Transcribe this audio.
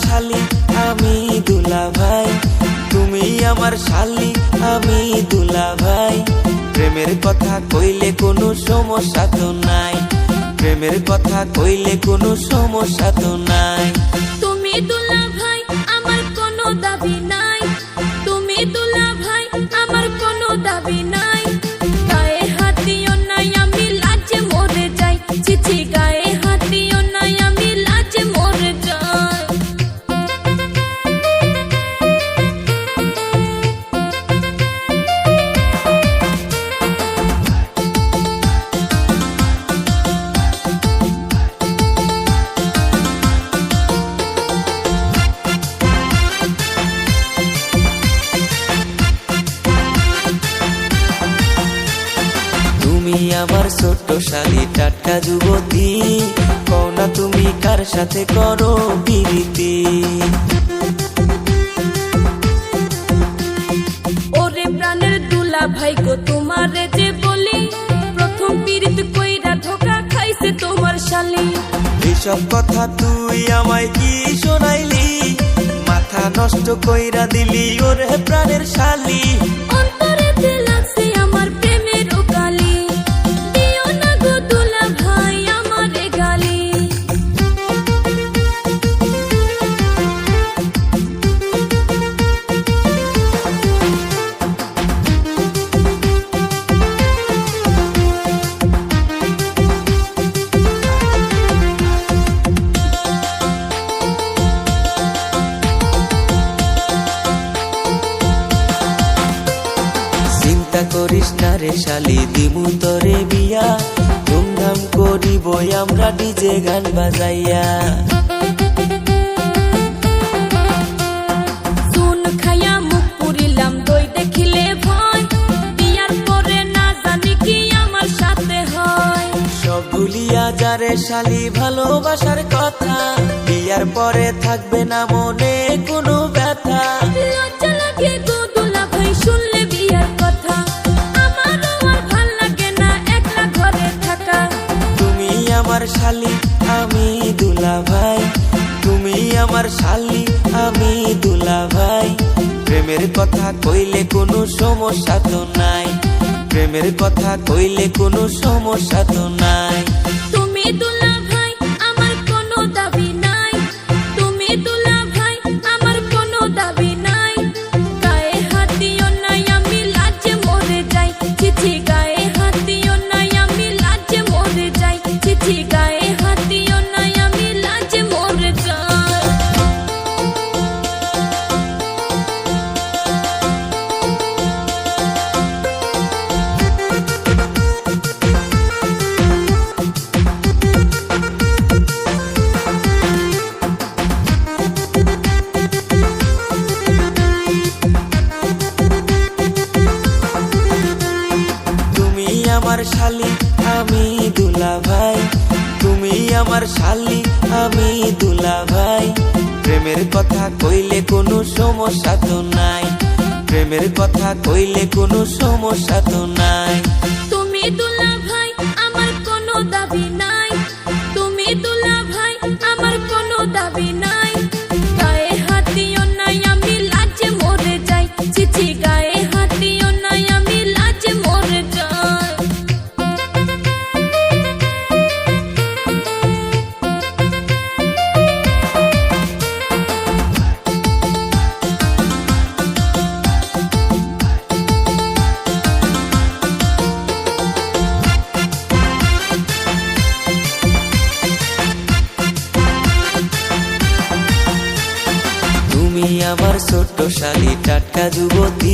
শালি আমি দুলাভাই, তুমি আমার শালি আমি দুলাভাই। প্রেমের কথা কইলে কোনো সমস্যা তো নাই, প্রেমের কথা কইলে কোনো সমস্যা তো নাই। তুমি দুলাভাই আমার কোনো দাবি নাই, তুমি দুলাভাই আমার কোনো দাবি নাই। গায়ে হাত দিও নাই আমি লাজে মরে যাই, চিঠি গায়ে হাত দিও নাই আমি লাজে মরে যাই। তুমি আমার ছোট্ট শালি টাটকা যুবতী, কও না তুমি কার সাথে করো প্রীতি। ওরে প্রাণের দুলাভাই গো তোমারে যে বলি, প্রথম পীড়িত কইরা ধোকা খাইছে তোমার শালি। এসব কথা তুই আমায় কি শোনাইলি, মাথা নষ্ট কইরা দিলি ওরে প্রাণের শালি। অন্তরেতে লাগছে আমার প্রেমের কালি, দিও না গো দুলাভাই আমারে গালি। চিন্তা করিস না রে শালি, দিমু তোরে বিয়া, ধুমধাম করিব আমরা ডিজে গান বাজাইয়া। চুন খাইয়া মুখ পুরিলাম দই দেখিলে ভয়, বিয়ার পরে না জানি কি আমার সাথে হয়। সব ভুলিয়া যারে শালি ভালোবাসার কথা, বিয়ার পরে থাকবে না মনে কোনো ব্যথা। লজ্জা লাগে গো দুলাভাই শুনলে বিয়ার কথা, আমারও আর ভাল লাগে না একলা ঘরে থাকা। তুমি আমার শালি আমি দুলাভাই, তুমি আমার শালি আমি দুলাভাই। প্রেমের কথা কইলে কোনো সমস্যা তো নাই, প্রেমের কথা কইলে কোনো সমস্যা তো নাই। তুমি দুলাভাই আমার কোনো দাবি নাই, তুমি দুলাভাই আমার কোনো দাবি নাই। গায়ে হাত দিও নাই আমি লাজে মরে যাই, চিঠি গায়ে হাত দিও নাই আমি লাজে মরে যাই, চিঠি গায়ে হাত দিও নাই আমি লাজে মরে যাই। তুমি আমার শালি আমি দুলাভাই, তুমি আমার শালি আমি দুলাভাই। প্রেমের কথা কইলে কোনো সমস্যা তো নাই, প্রেমের কথা কইলে কোনো সমস্যা তো নাই। তুমি দুলাভাই আমার কোনো দাবি নাই, তুমি দুলাভাই আমার কোনো দাবি নাই। গায়ে হাত দিও নাই আমি লাজে মরে যাই, চিঠি গায়ে হাত দিও নাই আমি লাজে মরে যাই। তুমি আমার ছোট্ট শালি টাটকা যুবতী,